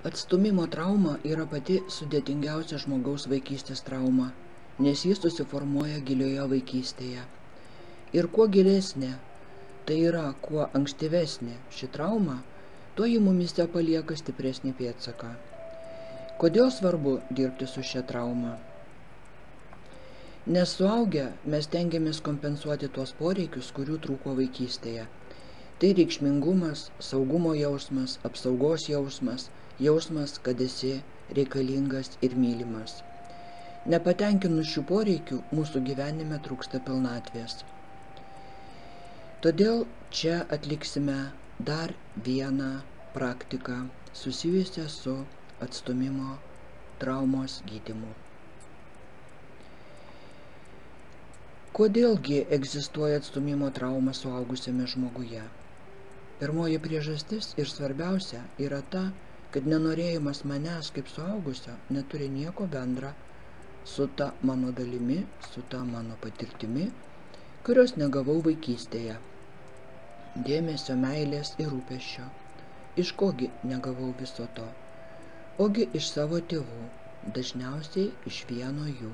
Atstūmimo trauma yra pati sudėtingiausia žmogaus vaikystės trauma, nes jis susiformuoja gilioje vaikystėje. Ir kuo gilesnė, tai yra kuo ankstyvesnė ši trauma, tuo ji mumyse palieka stipresnį pėdsaką. Kodėl svarbu dirbti su šia trauma? Nes suaugę mes tengiamės kompensuoti tuos poreikius, kurių trūko vaikystėje. Tai reikšmingumas, saugumo jausmas, apsaugos jausmas, jausmas, kad esi reikalingas ir mylimas. Nepatenkinus šių poreikių, mūsų gyvenime trūksta pilnatvės. Todėl čia atliksime dar vieną praktiką susijusią su atstūmimo traumos gydymu. Kodėlgi egzistuoja atstūmimo trauma suaugusiame žmoguje? Pirmoji priežastis ir svarbiausia yra ta, kad nenorėjimas manęs kaip suaugusio neturi nieko bendra su ta mano dalimi, su ta mano patirtimi, kurios negavau vaikystėje. Dėmesio, meilės ir rūpesčio. Iš kogi negavau viso to? Ogi iš savo tėvų, dažniausiai iš vieno jų.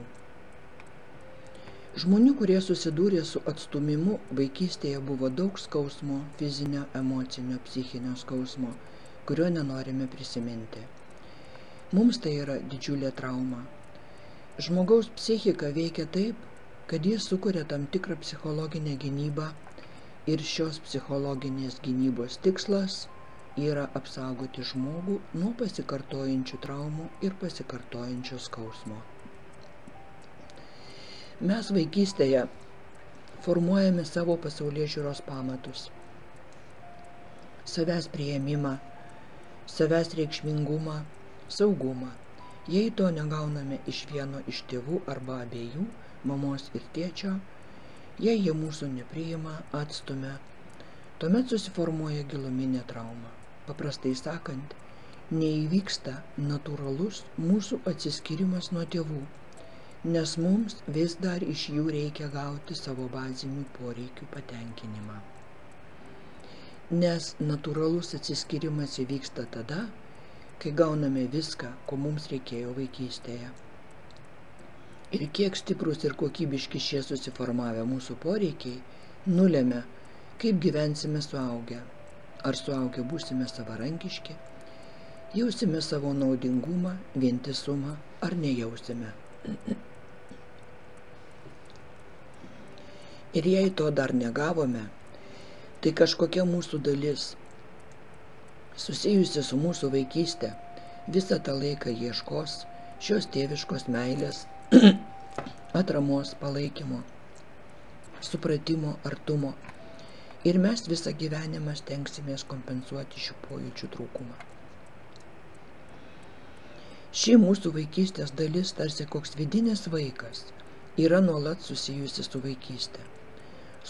Žmonių, kurie susidūrė su atstūmimu, vaikystėje buvo daug skausmo, fizinio, emocinio, psichinio skausmo, kurio nenorime prisiminti. Mums tai yra didžiulė trauma. Žmogaus psichika veikia taip, kad jis sukuria tam tikrą psichologinę gynybą ir šios psichologinės gynybos tikslas yra apsaugoti žmogų nuo pasikartojančių traumų ir pasikartojančio skausmo. Mes vaikystėje formuojame savo pasaulėžiūros pamatus, savęs priėmimą, savęs reikšmingumą, saugumą. Jei to negauname iš vieno iš tėvų arba abiejų, mamos ir tėčio, jei jie mūsų nepriima, atstumia, tuomet susiformuoja giluminė trauma. Paprastai sakant, neįvyksta natūralus mūsų atsiskyrimas nuo tėvų, nes mums vis dar iš jų reikia gauti savo bazinių poreikių patenkinimą. Nes natūralus atsiskyrimas įvyksta tada, kai gauname viską, ko mums reikėjo vaikystėje. Ir kiek stiprus ir kokybiški šie susiformavę mūsų poreikiai nulemia, kaip gyvensime suaugę. Ar suaugę būsime savarankiški, jausime savo naudingumą, vientisumą, ar nejausime. Ir jei to dar negavome, tai kažkokia mūsų dalis, susijusi su mūsų vaikyste, visą tą laiką ieškos šios tėviškos meilės, atramos, palaikymo, supratimo, artumo. Ir mes visą gyvenimą stengsimės kompensuoti šių pojūčių trūkumą. Ši mūsų vaikystės dalis, tarsi koks vidinis vaikas, yra nuolat susijusi su vaikyste,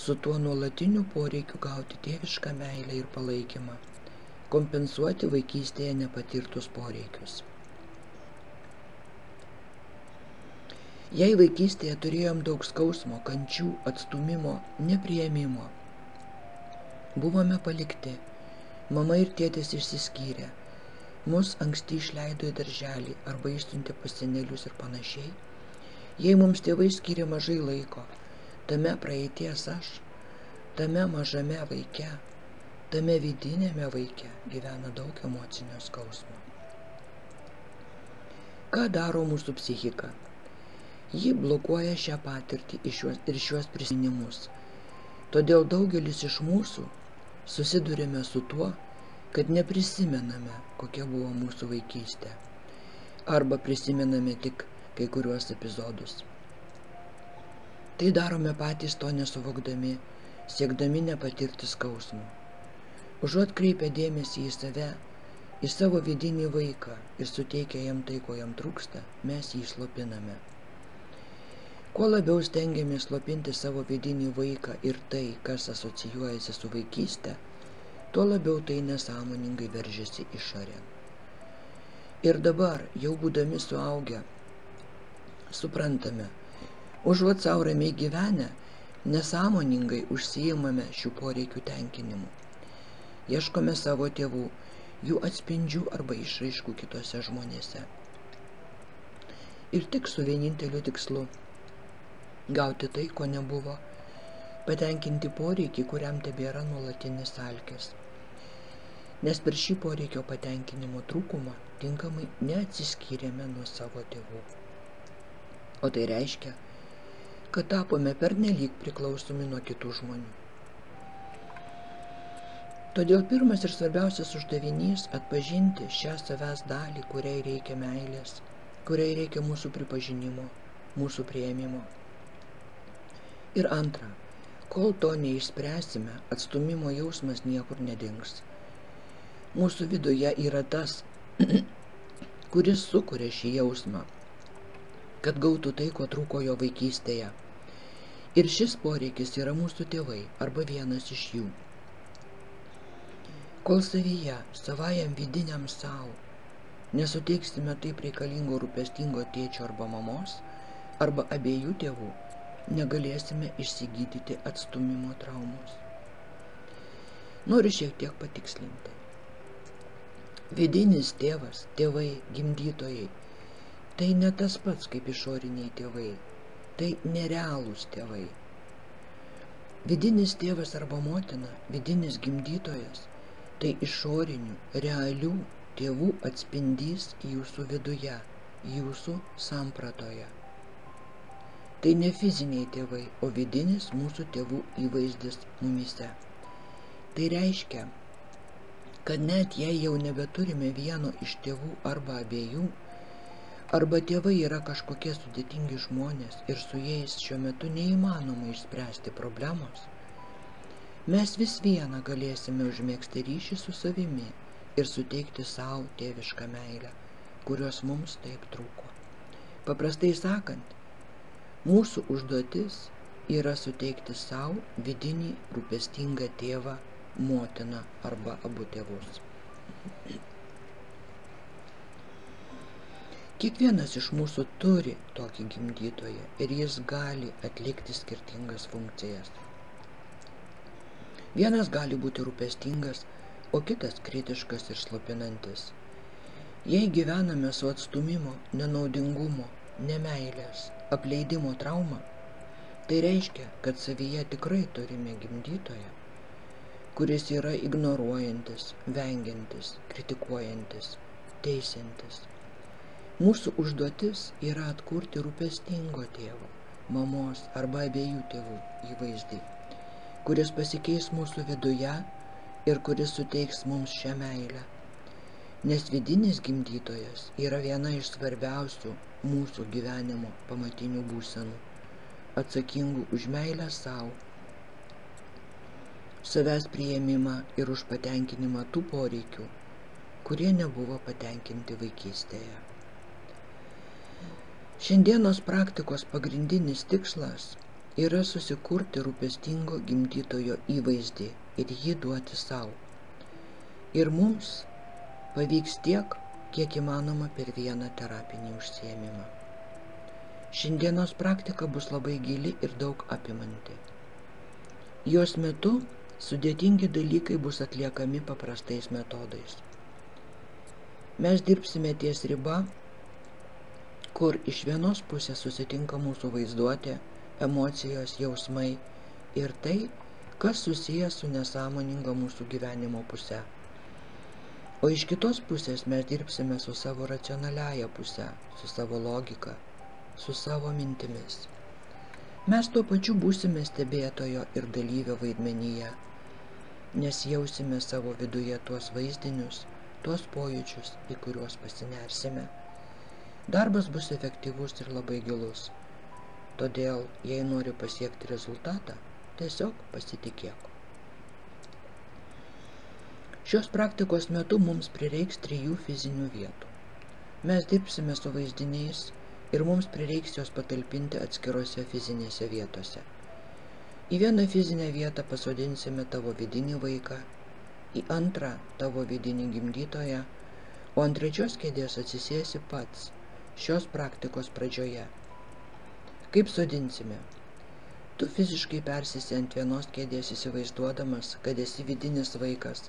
su tuo nuolatiniu poreikiu gauti tėvišką meilę ir palaikymą, kompensuoti vaikystėje nepatirtus poreikius. Jei vaikystėje turėjom daug skausmo, kančių, atstūmimo, nepriėmimo, buvome palikti, mama ir tėtis išsiskyrė, mus anksti išleido į darželį arba išsiuntė pas senelius ir panašiai, jei mums tėvai skyrė mažai laiko, tame praeities aš, tame mažame vaike, tame vidinėme vaike gyvena daug emocinio skausmo. Ką daro mūsų psichika? Ji blokuoja šią patirtį ir šiuos prisiminimus. Todėl daugelis iš mūsų susidurime su tuo, kad neprisimename, kokia buvo mūsų vaikystė, arba prisimename tik kai kuriuos epizodus. Tai darome patys to nesuvokdami, siekdami nepatirti skausmų. Užuot kreipę dėmesį į save, į savo vidinį vaiką ir suteikę jam tai, ko jam trūksta, mes jį slopiname. Kuo labiau stengiamės slopinti savo vidinį vaiką ir tai, kas asocijuojasi su vaikyste, tuo labiau tai nesąmoningai veržiasi išorėn. Ir dabar, jau būdami suaugę, suprantame, užuot savo ramiai gyvenę, nesąmoningai užsiimame šių poreikių tenkinimu. Ieškome savo tėvų, jų atspindžių arba išraiškų kitose žmonėse. Ir tik su vieninteliu tikslu – gauti tai, ko nebuvo, patenkinti poreikį, kuriam tebėra nuolatinis alkis. Nes per šį poreikio patenkinimo trūkumą tinkamai neatsiskyrėme nuo savo tėvų. O tai reiškia, kad tapome pernelyg priklausomi nuo kitų žmonių. Todėl pirmas ir svarbiausias uždavinys – atpažinti šią savęs dalį, kuriai reikia meilės, kuriai reikia mūsų pripažinimo, mūsų priėmimo. Ir antra, kol to neišspręsime, atstūmimo jausmas niekur nedings. Mūsų viduje yra tas, kuris sukuria šį jausmą, kad gautų tai, ko trūko jo vaikystėje. Ir šis poreikis yra mūsų tėvai arba vienas iš jų. Kol savyje, savajam vidiniam savo, nesuteiksime taip reikalingo rūpestingo tėčio arba mamos, arba abiejų tėvų, negalėsime išsigydyti atstūmimo traumos. Noriu šiek tiek patikslinti. Vidinis tėvas, tėvai, gimdytojai, tai ne tas pats kaip išoriniai tėvai, tai nerealūs tėvai. Vidinis tėvas arba motina, vidinis gimdytojas, tai išorinių, realių tėvų atspindys jūsų viduje, jūsų sampratoje. Tai ne fiziniai tėvai, o vidinis mūsų tėvų įvaizdis mumyse. Tai reiškia, kad net jei jau nebeturime vieno iš tėvų arba abiejų, arba tėvai yra kažkokie sudėtingi žmonės ir su jais šiuo metu neįmanoma išspręsti problemos, mes vis viena galėsime užmėgsti ryšį su savimi ir suteikti savo tėvišką meilę, kurios mums taip trūko. Paprastai sakant, mūsų užduotis yra suteikti savo vidinį rūpestingą tėvą, motiną arba abu tėvus. Kiekvienas iš mūsų turi tokį gimdytoją ir jis gali atlikti skirtingas funkcijas. Vienas gali būti rūpestingas, o kitas kritiškas ir slopinantis. Jei gyvename su atstūmimo, nenaudingumo, nemeilės, apleidimo trauma, tai reiškia, kad savyje tikrai turime gimdytoją, kuris yra ignoruojantis, vengiantis, kritikuojantis, teisiantis. Mūsų užduotis yra atkurti rūpestingo tėvo, mamos arba abiejų tėvų įvaizdį, kuris pasikeis mūsų viduje ir kuris suteiks mums šią meilę. Nes vidinis gimdytojas yra viena iš svarbiausių mūsų gyvenimo pamatinių būsenų, atsakingų už meilę savo, savęs priėmimą ir už patenkinimą tų poreikių, kurie nebuvo patenkinti vaikystėje. Šiandienos praktikos pagrindinis tikslas yra susikurti rūpestingo gimdytojo įvaizdį ir jį duoti savo. Ir mums pavyks tiek, kiek įmanoma per vieną terapinį užsiėmimą. Šiandienos praktika bus labai gili ir daug apimanti. Jos metu sudėtingi dalykai bus atliekami paprastais metodais. Mes dirbsime ties riba, kur iš vienos pusės susitinka mūsų vaizduotė, emocijos, jausmai ir tai, kas susijęs su nesąmoninga mūsų gyvenimo puse. O iš kitos pusės mes dirbsime su savo racionaliaja puse, su savo logika, su savo mintimis. Mes tuo pačiu būsime stebėtojo ir dalyvio vaidmenyje, nes jausime savo viduje tuos vaizdinius, tuos pojūčius, į kuriuos pasinersime. Darbas bus efektyvus ir labai gilus. Todėl, jei nori pasiekti rezultatą, tiesiog pasitikėk. Šios praktikos metu mums prireiks 3 fizinių vietų. Mes dirbsime su vaizdiniais ir mums prireiks jos patalpinti atskirose fizinėse vietose. Į vieną fizinę vietą pasodinsime tavo vidinį vaiką, į antrą tavo vidinį gimdytoją, o ant 3 kėdės atsisėsi pats šios praktikos pradžioje. Kaip sodinsime? Tu fiziškai persisi ant vienos kėdės įsivaizduodamas, kad esi vidinis vaikas,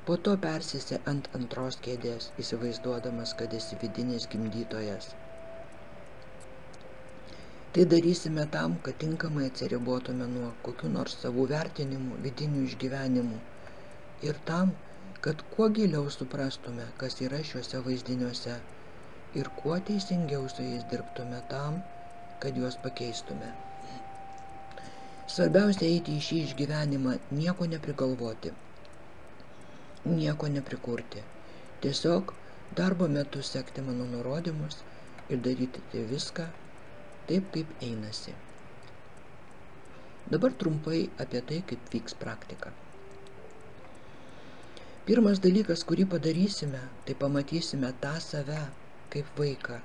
Po to persėsi ant antros kėdės, įsivaizduodamas, kad esi vidinis gimdytojas. Tai darysime tam, kad tinkamai atsiribotume nuo kokių nors savų vertinimų, vidinių išgyvenimų ir tam, kad kuo giliau suprastume, kas yra šiuose vaizdiniuose ir kuo teisingiau su jais dirbtume tam, kad juos pakeistume. Svarbiausia eiti į šį išgyvenimą, nieko neprigalvoti, nieko neprikurti. Tiesiog darbo metu sekti mano nurodymus ir daryti viską taip, kaip einasi. Dabar trumpai apie tai, kaip vyks praktika. Pirmas dalykas, kurį padarysime, tai pamatysime tą save kaip vaiką,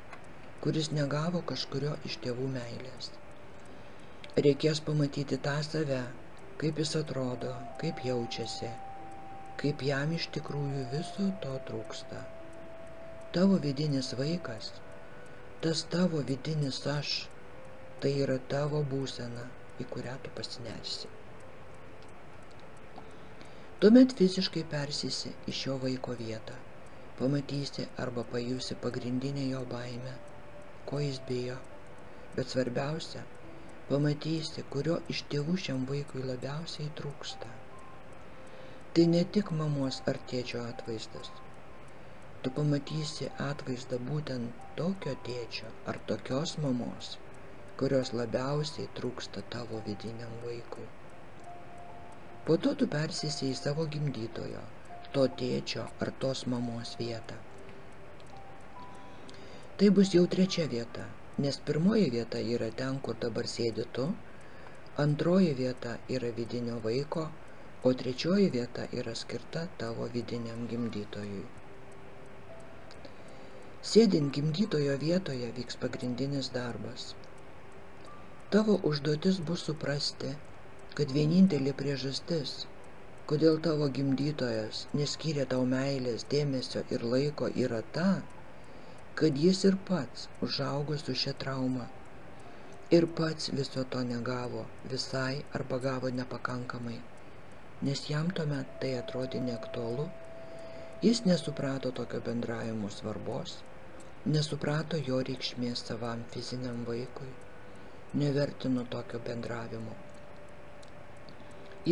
kuris negavo kažkurio iš tėvų meilės. Reikės pamatyti tą save, kaip jis atrodo, kaip jaučiasi, kaip jam iš tikrųjų viso to trūksta. Tavo vidinis vaikas, tas tavo vidinis aš, tai yra tavo būsena, į kurią tu pasinersi. Tuomet fiziškai persėsi į šio vaiko vietą, pamatysi arba pajusi pagrindinę jo baimę, ko jis bijo, bet svarbiausia, pamatysi, kurio iš tėvų šiam vaikui labiausiai trūksta. Tai ne tik mamos ar tėčio atvaizdas. Tu pamatysi atvaizdą būtent tokio tėčio ar tokios mamos, kurios labiausiai trūksta tavo vidiniam vaikui. Po to tu persėsi į savo gimdytojo, to tėčio ar tos mamos vietą. Tai bus jau trečia vieta, nes pirmoji vieta yra ten, kur dabar sėdi tu, antroji vieta yra vidinio vaiko, o trečioji vieta yra skirta tavo vidiniam gimdytojui. Sėdint gimdytojo vietoje vyks pagrindinis darbas. Tavo užduotis bus suprasti, kad vienintelė priežastis, kodėl tavo gimdytojas neskyrė tau meilės, dėmesio ir laiko, yra ta, kad jis ir pats užaugo su šia trauma ir pats viso to negavo visai arba gavo nepakankamai, nes jam tuomet tai atrodė neaktualu, jis nesuprato tokio bendravimo svarbos, nesuprato jo reikšmės savam fiziniam vaikui, nevertino tokio bendravimo.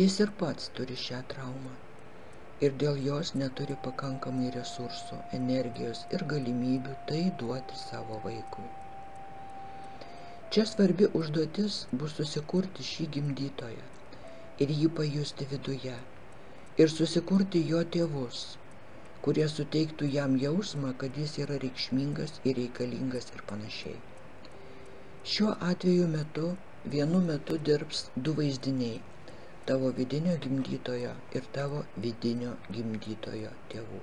Jis ir pats turi šią traumą ir dėl jos neturi pakankamai resursų, energijos ir galimybių tai duoti savo vaikui. Čia svarbi užduotis bus susikurti šį gimdytoją ir jį pajusti viduje ir susikurti jo tėvus, kurie suteiktų jam jausmą, kad jis yra reikšmingas ir reikalingas ir panašiai. Šiuo atveju vienu metu dirbs du vaizdiniai – tavo vidinio gimdytojo ir tavo vidinio gimdytojo tėvų.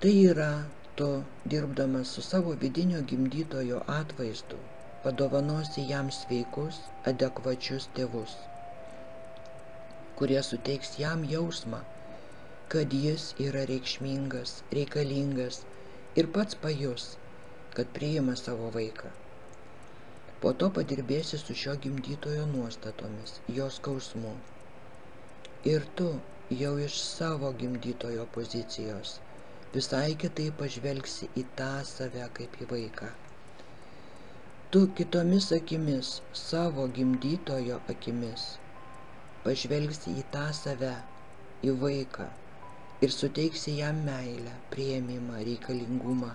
Tai yra, tu dirbdamas su savo vidinio gimdytojo atvaizdu, padovanosi jam sveikus, adekvačius tėvus, kurie suteiks jam jausmą, kad jis yra reikšmingas, reikalingas ir pats pajus, kad priima savo vaiką. Po to padirbėsi su šio gimdytojo nuostatomis, jo skausmu. Ir tu jau iš savo gimdytojo pozicijos visai kitaip pažvelgsi į tą save kaip į vaiką. Tu kitomis akimis, savo gimdytojo akimis, pažvelgsi į tą save, į vaiką ir suteiksi jam meilę, priėmimą, reikalingumą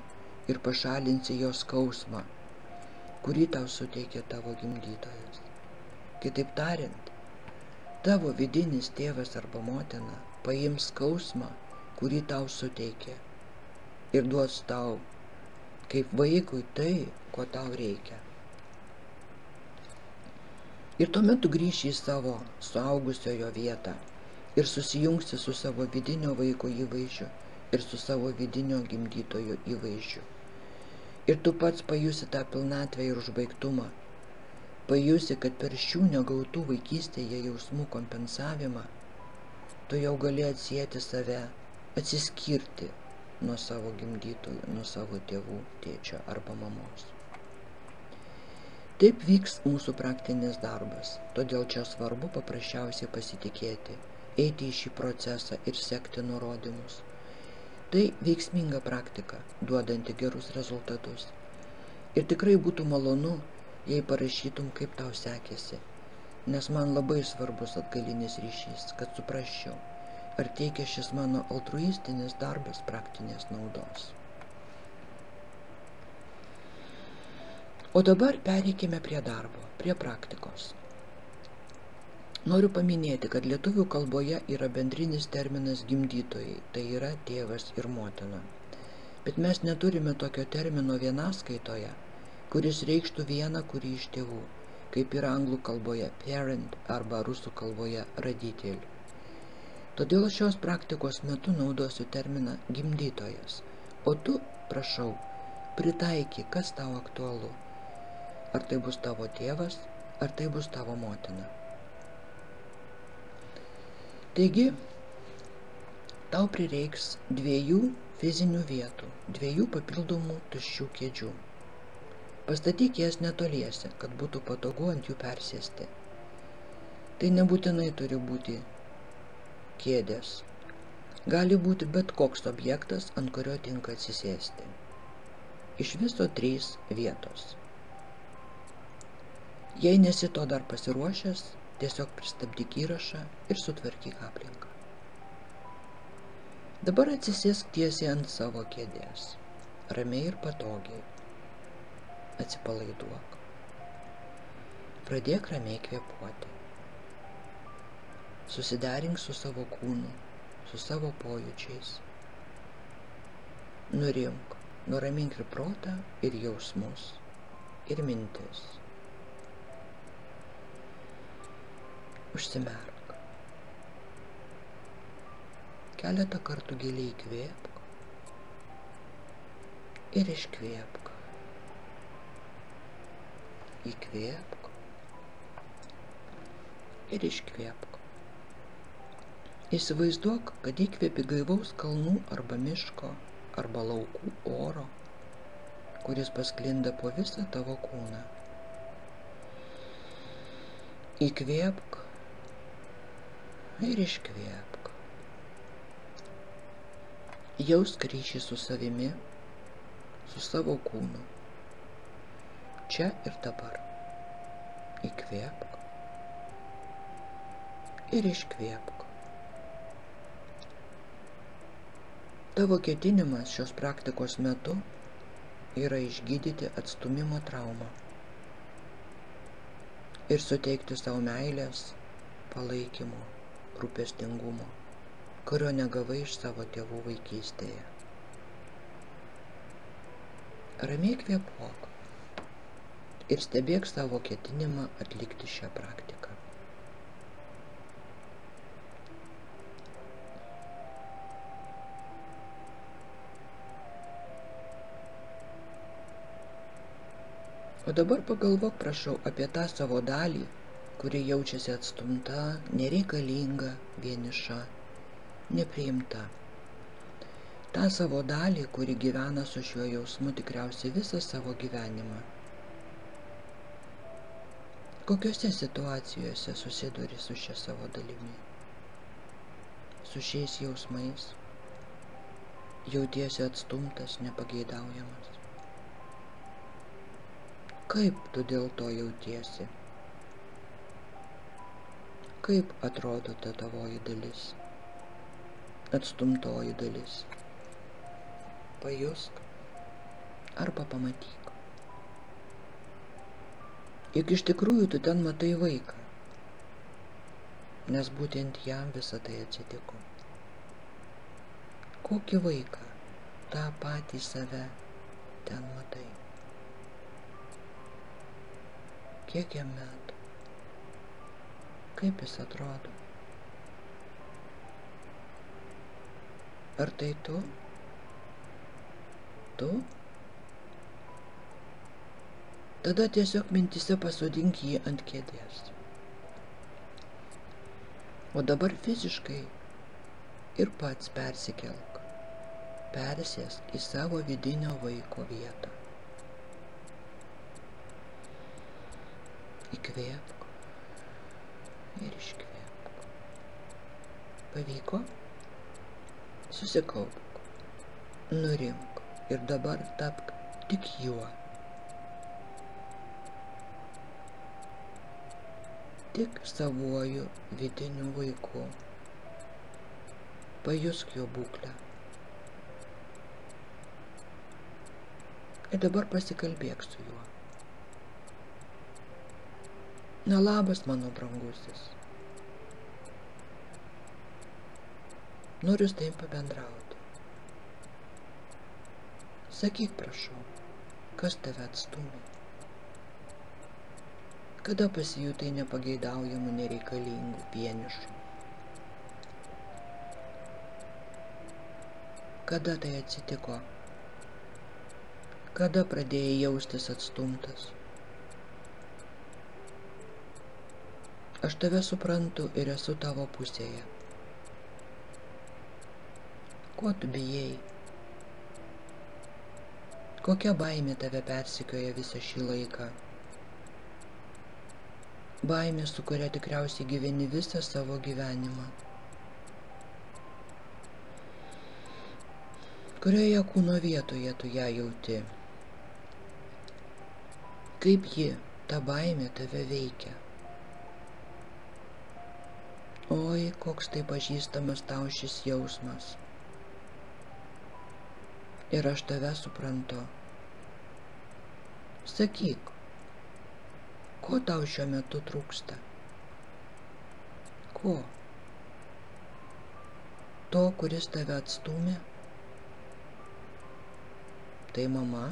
ir pašalinsi jo skausmą, kurį tau suteikė tavo gimdytojas. Kitaip tariant, tavo vidinis tėvas arba motina paims skausmą, kurį tau suteikė ir duos tau kaip vaikui tai, ko tau reikia. Ir tuomet tu grįši į savo suaugusiojo vietą ir susijungsi su savo vidinio vaiko įvaizdžiu ir su savo vidinio gimdytojo įvaizdžiu. Ir tu pats pajusi tą pilnatvę ir užbaigtumą. Pajusi, kad per šių negautų vaikystėje jausmų kompensavimą tu jau gali atsieti save, atsiskirti nuo savo gimdytojų, nuo savo tėvų, tėčio arba mamos. Taip vyks mūsų praktinis darbas, todėl čia svarbu paprasčiausiai pasitikėti, eiti į šį procesą ir sekti nurodymus. Tai veiksminga praktika, duodanti gerus rezultatus. Ir tikrai būtų malonu, jei parašytum, kaip tau sekėsi, nes man labai svarbus atgalinis ryšys, kad suprasčiau, ar teikia šis mano altruistinis darbas praktinės naudos. O dabar pereikime prie darbo, prie praktikos. Noriu paminėti, kad lietuvių kalboje yra bendrinis terminas gimdytojai, tai yra tėvas ir motina. Bet mes neturime tokio termino vienaskaitoje, kuris reikštų vieną kurį iš tėvų, kaip yra anglų kalboje parent arba rusų kalboje родитель. Todėl šios praktikos metu naudosiu terminą gimdytojas, o tu, prašau, pritaiky, kas tau aktualu. Ar tai bus tavo tėvas, ar tai bus tavo motina. Taigi, tau prireiks 2 fizinių vietų, 2 papildomų tuščių kėdžių. Pastatyk jas netoliese, kad būtų patogu ant jų persėsti. Tai nebūtinai turi būti kėdės. Gali būti bet koks objektas, ant kurio tinka atsisėsti. Iš viso 3 vietos. Jei nesi to dar pasiruošęs, tiesiog pristabdyk įrašą ir sutvarkyk aplinką. Dabar atsisėsk tiesiai ant savo kėdės, ramiai ir patogiai. Atsipalaiduok. Pradėk ramiai kvėpuoti. Susiderink su savo kūnu, su savo pojūčiais. Nurimk, nuramink ir protą, ir jausmus, ir mintis. Užsimerk. Keletą kartų giliai įkvėpk ir iškvėpk. Įkvėpk ir iškvėpk. Įsivaizduok, kad įkvėpi gaivaus kalnų arba miško arba laukų oro, kuris pasklinda po visą tavo kūną. Įkvėpk ir iškvėpk. Jausk ryšį su savimi, su savo kūnu. Čia ir dabar. Įkvėpk ir iškvėpk. Tavo ketinimas šios praktikos metu yra išgydyti atstūmimo traumą ir suteikti savo meilės, palaikymo, rūpestingumo, kurio negavai iš savo tėvų vaikystėje. Ramiai kvėpuok ir stebėk savo ketinimą atlikti šią praktiką. O dabar pagalvok, prašau, apie tą savo dalį, kuri jaučiasi atstumta, nereikalinga, vieniša, nepriimta. tą savo dalį, kuri gyvena su šiuo jausmu tikriausiai visą savo gyvenimą. Kokiose situacijose susiduri su šia savo dalimi? Su šiais jausmais? Jautiesi atstumtas, nepageidaujamas? Kaip tu dėl to jautiesi? Kaip atrodo ta tavoji dalis? Atstumtoji dalis? Pajusk arba pamatyk. Juk iš tikrųjų tu ten matai vaiką, nes būtent jam visą tai atsitiko. Kokį vaiką, tą patį save ten matai? Kiek jam metų? Kaip jis atrodo? Ar tai tu? Tu? Tada tiesiog mintise pasodink jį ant kėdės. O dabar fiziškai ir pats persikelk. Persėsk į savo vidinio vaiko vietą. Įkvėpk ir iškvėpk. Pavyko? Susikaupk, nurimk ir dabar tapk tik juo. Tik savuoju vidiniu vaiku. Pajusk jo būklę. Ir dabar pasikalbėk su juo. Na, labas, mano brangusis. Noriu su tavim pabendrauti. Sakyk, prašau, kas tave atstūmė? Kada pasijutai nepageidaujamų, nereikalingų, vienišų? Kada tai atsitiko? Kada pradėjai jaustis atstumtas? Aš tave suprantu ir esu tavo pusėje. Ko tu bijai? Kokia baimė tave persekioja visą šį laiką? Baimė, su kuria tikriausiai gyveni visą savo gyvenimą. Kurioje kūno vietoje tu ją jauti? Kaip ji, ta baimė, tave veikia? Oi, koks tai pažįstamas tau šis jausmas. Ir aš tave suprantu. Sakyk, ko tau šiuo metu trūksta? Ko? To, kuris tave atstūmė? Tai mama?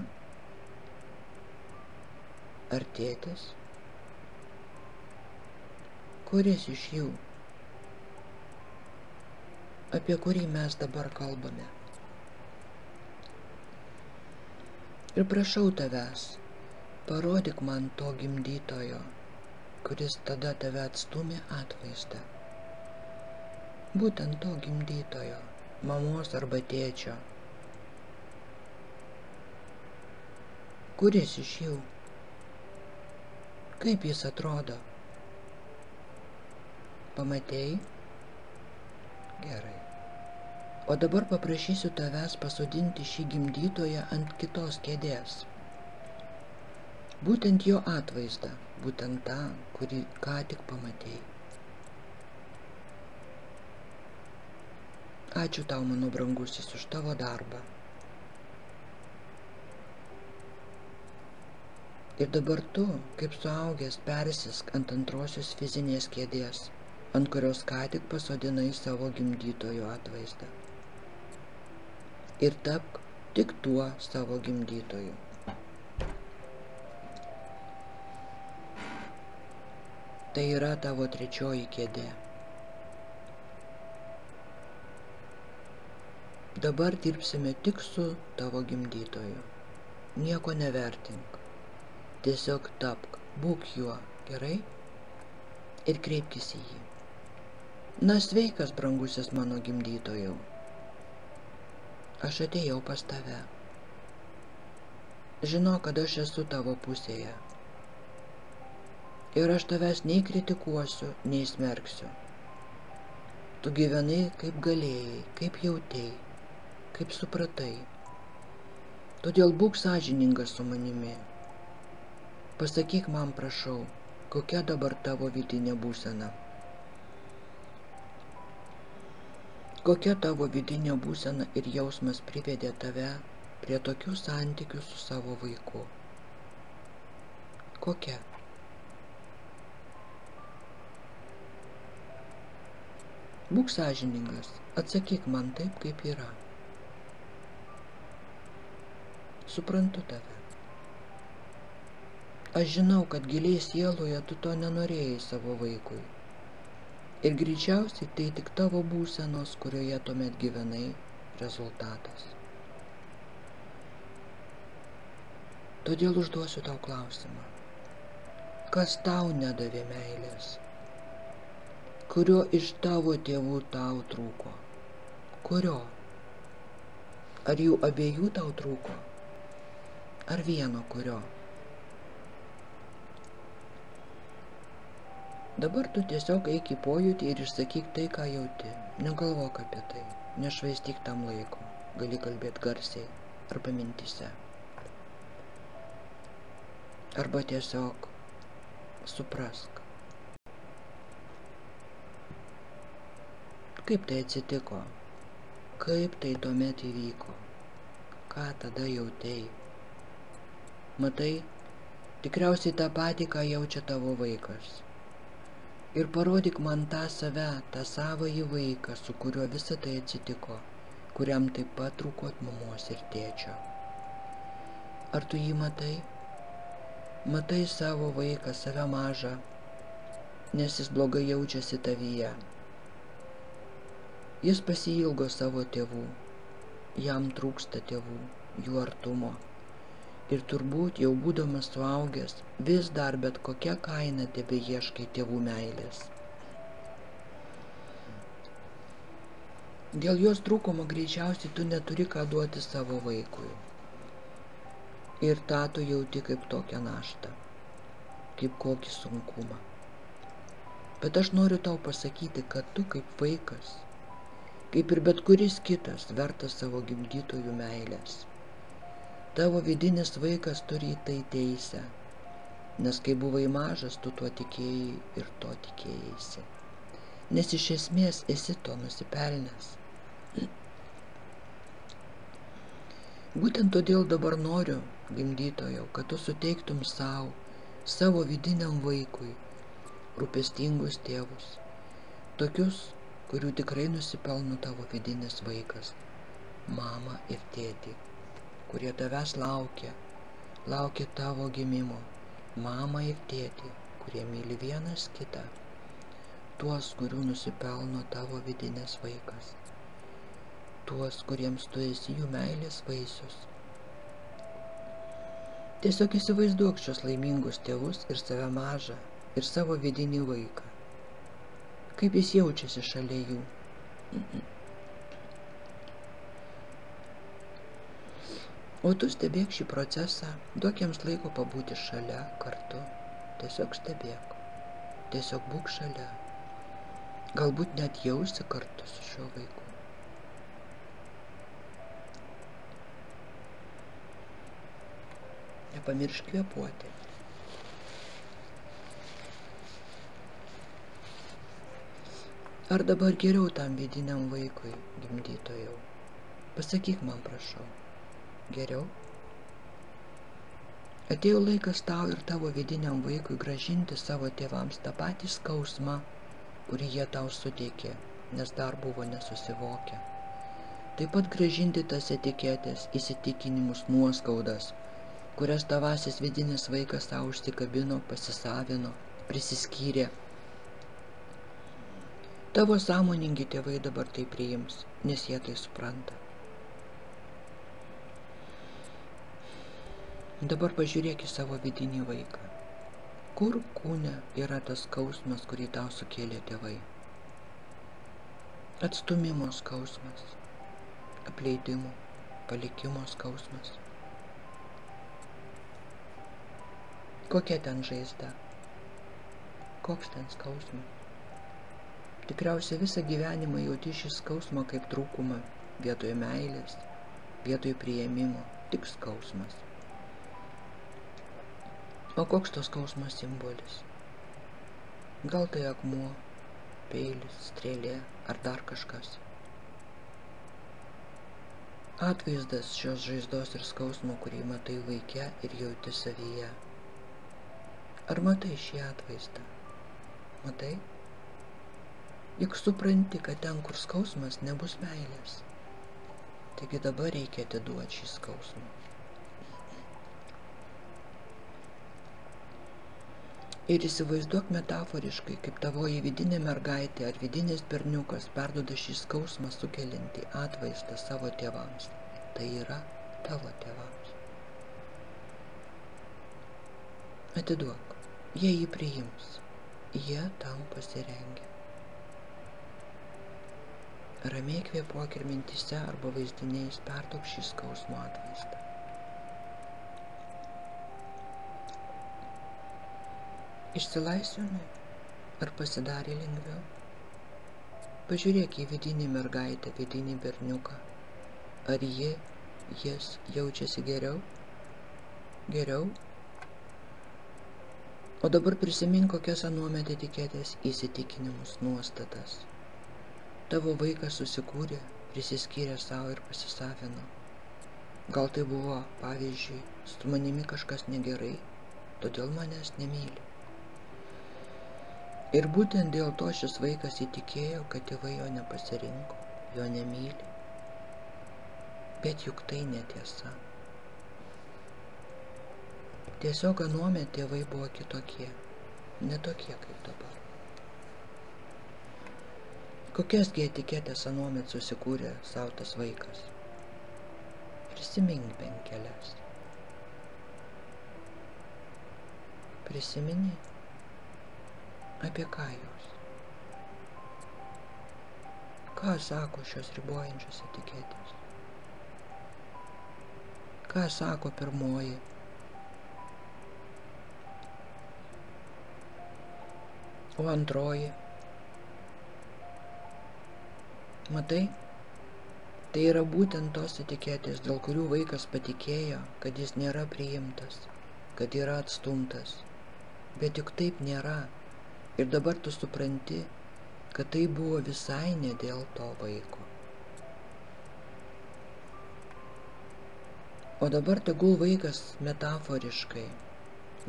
Ar tėtis? Kuris iš jų? Apie kurį mes dabar kalbame? Ir prašau tavęs, parodyk man to gimdytojo, kuris tada tave atstūmė atvaizdą. Būtent to gimdytojo, mamos arba tėčio. Kuris iš jų? Kaip jis atrodo? Pamatei? Gerai. O dabar paprašysiu tavęs pasodinti šį gimdytoją ant kitos kėdės. Būtent jo atvaizdą, būtent tą, kurį ką tik pamatei. Ačiū tau, mano brangusis, už tavo darbą. Ir dabar tu, kaip suaugęs, persisk ant antrosios fizinės kėdės, ant kurios ką tik pasodinai savo gimdytojo atvaizdą. Ir tapk tik tuo savo gimdytoju. Tai yra tavo trečioji kėdė. Dabar dirbsime tik su tavo gimdytoju. Nieko nevertink. Tiesiog tapk, būk juo, gerai? Ir kreipkis į jį. Na, sveikas, brangusis mano gimdytojau. Aš atėjau pas tave. Žinau, kad aš esu tavo pusėje. Ir aš tavęs nei kritikuosiu, nei smerksiu. Tu gyvenai kaip galėjai, kaip jautei, kaip supratai. Todėl būk sąžiningas su manimi. Pasakyk man, prašau, kokia dabar tavo vidinė būsena. Kokia tavo vidinė būsena ir jausmas privedė tave prie tokių santykių su savo vaiku? Kokia? Būk sąžiningas, atsakyk man taip, kaip yra. Suprantu tave. Aš žinau, kad giliai sieloje tu to nenorėjai savo vaikui. Ir greičiausiai tai tik tavo būsenos, kurioje tuomet gyvenai, rezultatas. Todėl užduosiu tau klausimą. Kas tau nedavė meilės? Kurio iš tavo tėvų tau trūko? Kurio? Ar jų abiejų tau trūko? Ar vieno kurio? Dabar tu tiesiog eik į pojūtį ir išsakyk tai, ką jauti. Negalvok apie tai, nešvaistyk tam laiko, gali kalbėti garsiai arba mintyse. Arba tiesiog suprask, kaip tai atsitiko, kaip tai tuomet įvyko, ką tada jautei. Matai, tikriausiai tą patį, ką jaučia tavo vaikas. Ir parodyk man tą save, tą savąjį vaiką, su kuriuo visa tai atsitiko, kuriam taip pat trūko mamos ir tėčio. Ar tu jį matai? Matai savo vaiką, save mažą, nes jis blogai jaučiasi tavyje. Jis pasiilgo savo tėvų, jam trūksta tėvų, jų artumo. Ir turbūt jau būdamas suaugęs, vis dar bet kokia kaina tebeieškai tėvų meilės. Dėl jos trūkumo greičiausiai tu neturi ką duoti savo vaikui. Ir tą tu jauti kaip tokią naštą, kaip kokį sunkumą. Bet aš noriu tau pasakyti, kad tu kaip vaikas, kaip ir bet kuris kitas, vertas savo gimdytojų meilės. Tavo vidinis vaikas turi į tai teisę, nes kai buvai mažas, tu tuo tikėjai ir to tikėjaisi. Nes iš esmės esi to nusipelnęs. Būtent todėl dabar noriu, gimdytojau, kad tu suteiktum savo vidiniam vaikui, rūpestingus tėvus, tokius, kurių tikrai nusipelno tavo vidinis vaikas, mama ir tėtį, kurie tavęs laukia tavo gimimo, mama ir tėtį, kurie myli vienas kitą, tuos, kurių nusipelno tavo vidinis vaikas, tuos, kuriems tu esi jų meilės vaisius. Tiesiog įsivaizduok šios laimingus tėvus ir save mažą, ir savo vidinį vaiką. Kaip jis jaučiasi šalia jų. O tu stebėk šį procesą, duok jiems laiko pabūti šalia, kartu. Tiesiog stebėk, tiesiog būk šalia. Galbūt net jausi kartu su šiuo vaiku. Nepamiršk kvėpuoti. Ar dabar geriau tam vidiniam vaikui, gimdytojau? Pasakyk man, prašau. Geriau? Atėjo laikas tau ir tavo vidiniam vaikui grąžinti savo tėvams tą patį skausmą, kurį jie tau suteikė, nes dar buvo nesusivokę. Taip pat grąžinti tas etiketės, įsitikinimus, nuoskaudas, kurias tavasis vidinis vaikas tau užsikabino, pasisavino, prisiskyrė. Tavo sąmoningi tėvai dabar tai priims, nes jie tai supranta. Dabar pažiūrėk į savo vidinį vaiką. Kur kūne yra tas skausmas, kurį tau sukėlė tėvai? Atstumimo skausmas, apleidimo, palikimo skausmas. Kokia ten žaizda? Koks ten skausmas? Tikriausiai visą gyvenimą jauti šį skausmą kaip trūkumą, vietoje meilės, vietoje priėmimo, tik skausmas. O koks tos skausmas simbolis? Gal tai akmuo, peilis, strėlė ar dar kažkas? Atvaizdas šios žaizdos ir skausmo, kurį matai vaike ir jauti savyje. Ar matai šį atvaizdą? Matai? Juk supranti, kad ten, kur skausmas, nebus meilės. Taigi dabar reikia atiduoti šį skausmą. Ir įsivaizduok metaforiškai, kaip tavoji vidinė mergaitė ar vidinis berniukas perduoda šį skausmą sukeliantį atvaizdą savo tėvams. Tai yra tavo tėvams. Atiduok, jie jį priims, jie tam pasirengę. Ramiai kvėpuok ir mintyse arba vaizdiniais perduok šį skausmo atvaizdą. Išsilaisvinai? Ar pasidarė lengviau? Pažiūrėk į vidinį mergaitę, vidinį berniuką. Ar jis jaučiasi geriau? Geriau? O dabar prisimink, kokias anuomet etiketės, įsitikinimus, nuostatas. Tavo vaikas susikūrė, prisiskyrė savo ir pasisavino. Gal tai buvo, pavyzdžiui, su manimi kažkas negerai, todėl manęs nemyli. Ir būtent dėl to šis vaikas įtikėjo, kad tėvai jo nepasirinko, jo nemyli. Bet juk tai netiesa. Tiesiog anuomet tėvai buvo kitokie, ne tokie kaip dabar. Kokiasgi etiketės anuomet susikūrė savo tas vaikas? Prisimink bent kelias. Prisimeni, apie ką jos? Ką sako šios ribojančios etiketės? Ką sako pirmoji? O antroji? Matai? Tai yra būtent tos etiketės, dėl kurių vaikas patikėjo, kad jis nėra priimtas, kad yra atstumtas. Bet juk taip nėra. Ir dabar tu supranti, kad tai buvo visai ne dėl to vaiko. O dabar tegul vaikas metaforiškai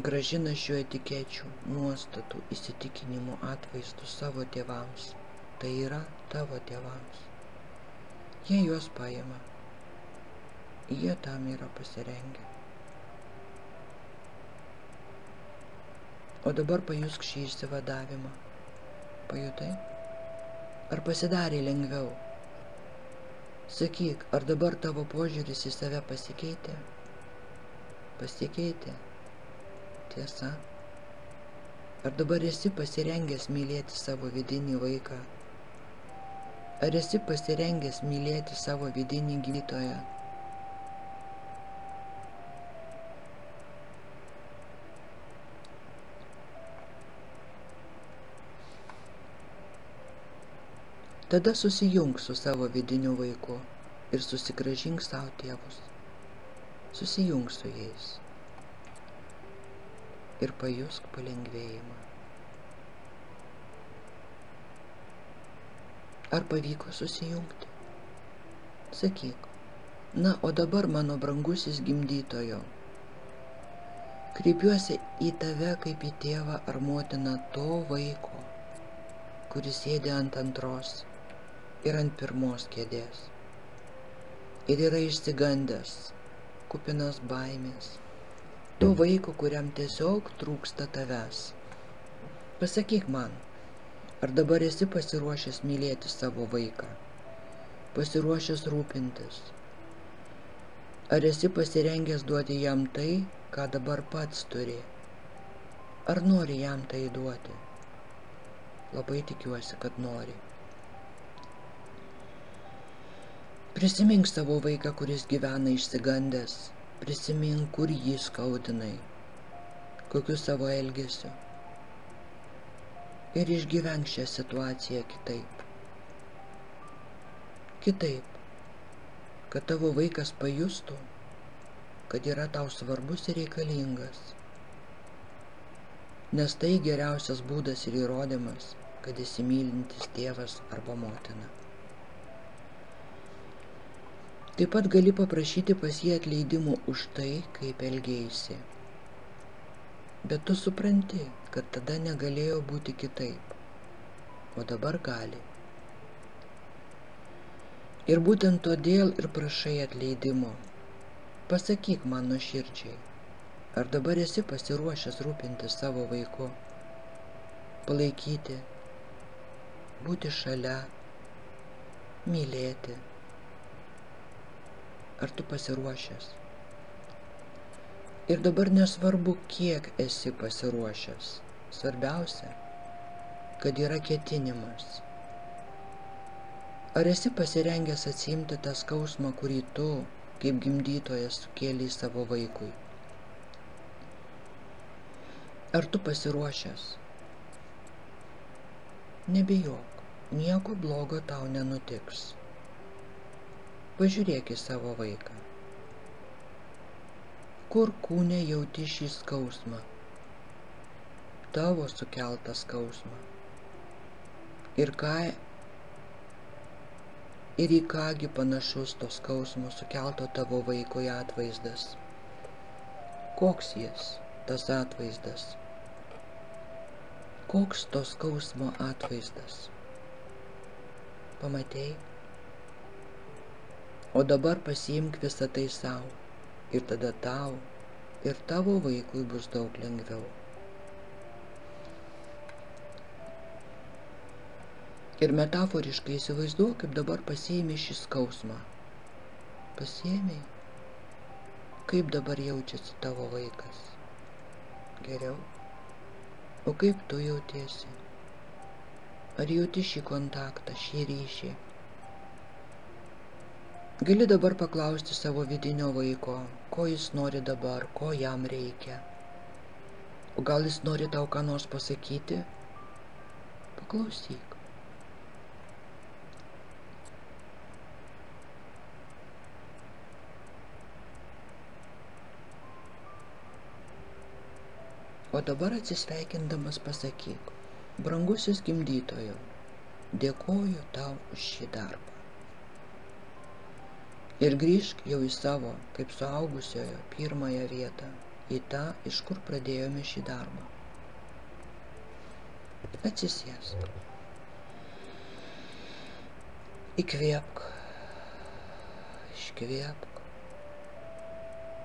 grąžina šių etikečių, nuostatų, įsitikinimų atvaizdus savo tėvams. Tai yra tavo tėvams. Jie juos paima. Jie tam yra pasirengę. O dabar pajusk šį išsivadavimą. Pajutai? Ar pasidarė lengviau? Sakyk, ar dabar tavo požiūris į save pasikeitė? Pasikeitė. Tiesa. Ar dabar esi pasirengęs mylėti savo vidinį vaiką? Ar esi pasirengęs mylėti savo vidinį gydytoją? Tada susijunk su savo vidiniu vaiku ir susigrąžink savo tėvus. Susijunk su jais ir pajusk palengvėjimą. Ar pavyko susijungti? Sakyk, na, o dabar mano brangusis gimdytojo, kreipiuosi į tave kaip į tėvą ar motiną to vaiko, kuris sėdi ant antros ir ant pirmos kėdės ir yra išsigandęs, kupinas baimės, to vaiko, kuriam tiesiog trūksta tavęs. Pasakyk man, ar dabar esi pasiruošęs mylėti savo vaiką, pasiruošęs rūpintis, ar esi pasirengęs duoti jam tai, ką dabar pats turi, ar nori jam tai duoti? Labai tikiuosi, kad nori. Prisimink savo vaiką, kuris gyvena išsigandęs, prisimink, kur jį skaudinai, kokiu savo elgesiu. Ir išgyvenk šią situaciją kitaip. Kitaip, kad tavo vaikas pajustų, kad yra tau svarbus ir reikalingas. Nes tai geriausias būdas ir įrodymas, kad esi mylintis tėvas arba motina. Taip pat gali paprašyti pas jį atleidimo už tai, kaip elgėjaisi. Bet tu supranti, kad tada negalėjo būti kitaip, o dabar gali. Ir būtent todėl ir prašai atleidimo. Pasakyk man nuoširdžiai, ar dabar esi pasiruošęs rūpintis savo vaiku, palaikyti, būti šalia, mylėti. Ar tu pasiruošęs? Ir dabar nesvarbu, kiek esi pasiruošęs. Svarbiausia, kad yra ketinimas. Ar esi pasirengęs atsiimti tą skausmą, kurį tu, kaip gimdytojas, sukėlei savo vaikui? Ar tu pasiruošęs? Nebijok. nieko blogo tau nenutiks. Pažiūrėk į savo vaiką. Kur kūne jauti šį skausmą? Tavo sukeltą skausmą. Ir į kągi panašus to skausmo sukelto tavo vaikui atvaizdas? Koks jis, tas atvaizdas? Koks to skausmo atvaizdas? Pamatei? O dabar pasiimk visą tai sau, ir tada tau ir tavo vaikui bus daug lengviau. Ir metaforiškai įsivaizduok, kaip dabar pasiėmė šį skausmą. Pasiėmė? Kaip dabar jaučiasi tavo vaikas? Geriau? O kaip tu jautiesi? Ar jauti šį kontaktą, šį ryšį? Gali dabar paklausti savo vidinio vaiko, ko jis nori dabar, ko jam reikia. O gal jis nori tau ką nors pasakyti? Paklausyk. O dabar atsisveikindamas pasakyk: brangusis gimdytojau, dėkoju tau už šį darbą. Ir grįžk jau į savo, kaip suaugusiojo, pirmąją vietą, į tą, iš kur pradėjome šį darbą. Atsisėsk. Įkvėpk, iškvėpk,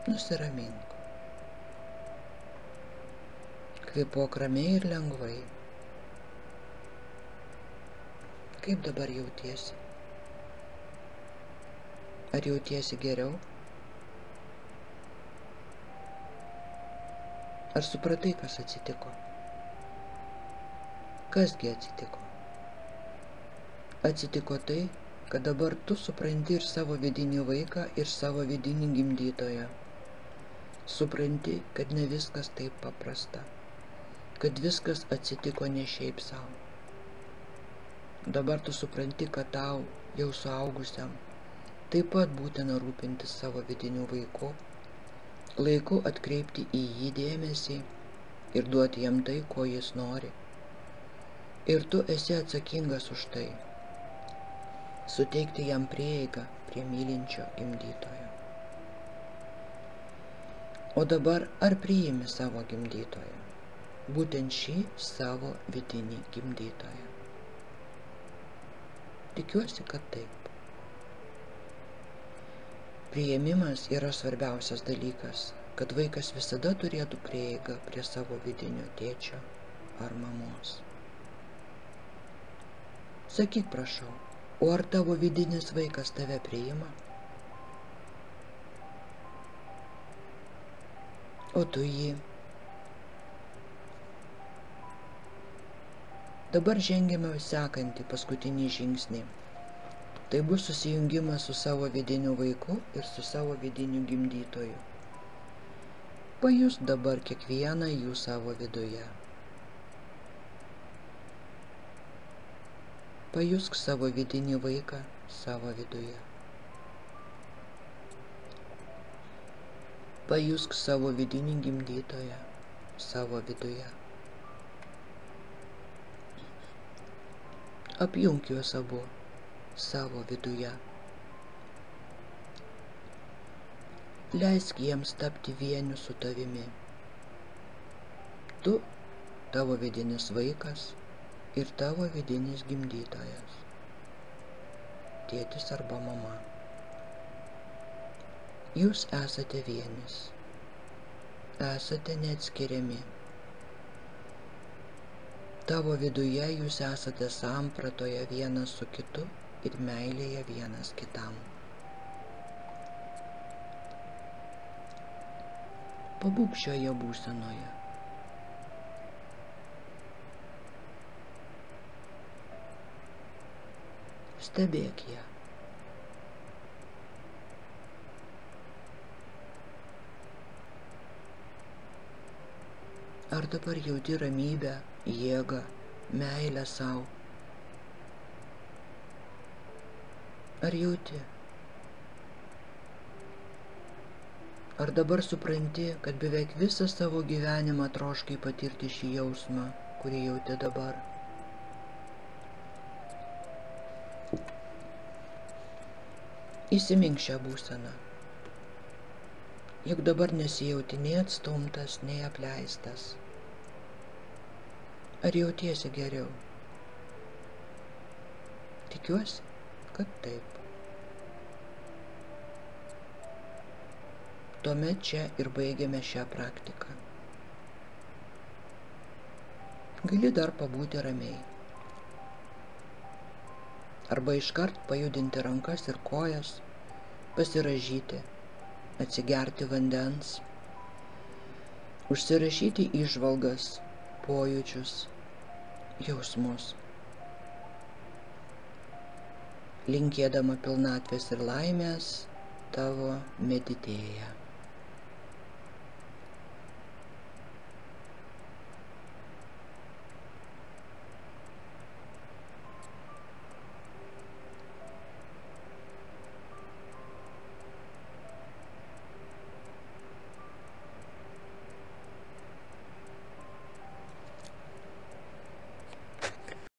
nusiramink. Kvėpuok ramiai ir lengvai. Kaip dabar jautiesi? Ar jautiesi geriau? Ar supratai, kas atsitiko? Kasgi atsitiko? Atsitiko tai, kad dabar tu supranti ir savo vidinį vaiką, ir savo vidinį gimdytoją. Supranti, kad ne viskas taip paprasta, kad viskas atsitiko ne šiaip savo. Dabar tu supranti, kad tau, jau suaugusiam, taip pat būtina rūpintis savo vidiniu vaiku, laiku atkreipti į jį dėmesį ir duoti jam tai, ko jis nori. Ir tu esi atsakingas už tai, suteikti jam prieigą prie mylinčio gimdytojo. O dabar ar priimi savo gimdytoją, būtent šį savo vidinį gimdytoją? Tikiuosi, kad taip. Priėmimas yra svarbiausias dalykas, kad vaikas visada turėtų prieigą prie savo vidinio tėčio ar mamos. Sakyk, prašau, o ar tavo vidinis vaikas tave priima? O tu jį? Dabar žengiame sekantį paskutinį žingsnį. Tai bus susijungimas su savo vidiniu vaiku ir su savo vidiniu gimdytoju. Pajusk dabar kiekvieną jų savo viduje. Pajusk savo vidinį vaiką savo viduje. Pajusk savo vidinį gimdytoją savo viduje. Apjunk juos abu savo viduje. Leisk jiems tapti vieniu su tavimi. Tu, tavo vidinis vaikas ir tavo vidinis gimdytojas. Tėtis arba mama. Jūs esate vienis. Esate neatskiriami. Tavo viduje jūs esate sampratoje vienas su kitu ir meilėje vienas kitam. Pabūk šioje būsenoje. Stebėk ją. Ar dabar jauti ramybę, jėgą, meilę sau? Ar jauti? Ar dabar supranti, kad beveik visą savo gyvenimą troškai patirti šį jausmą, kurį jauti dabar? Įsimink šią būseną. Juk dabar nesijauti nei atstumtas, nei apleistas. Ar jautiesi geriau? Tikiuosi, kad taip. Tuomet čia ir baigiame šią praktiką. Gali dar pabūti ramiai. Arba iškart pajudinti rankas ir kojas, pasirąžyti, atsigerti vandens, užsirašyti įžvalgas, pojūčius, jausmus. Linkėdama pilnatvės ir laimės, tavo Meditėja.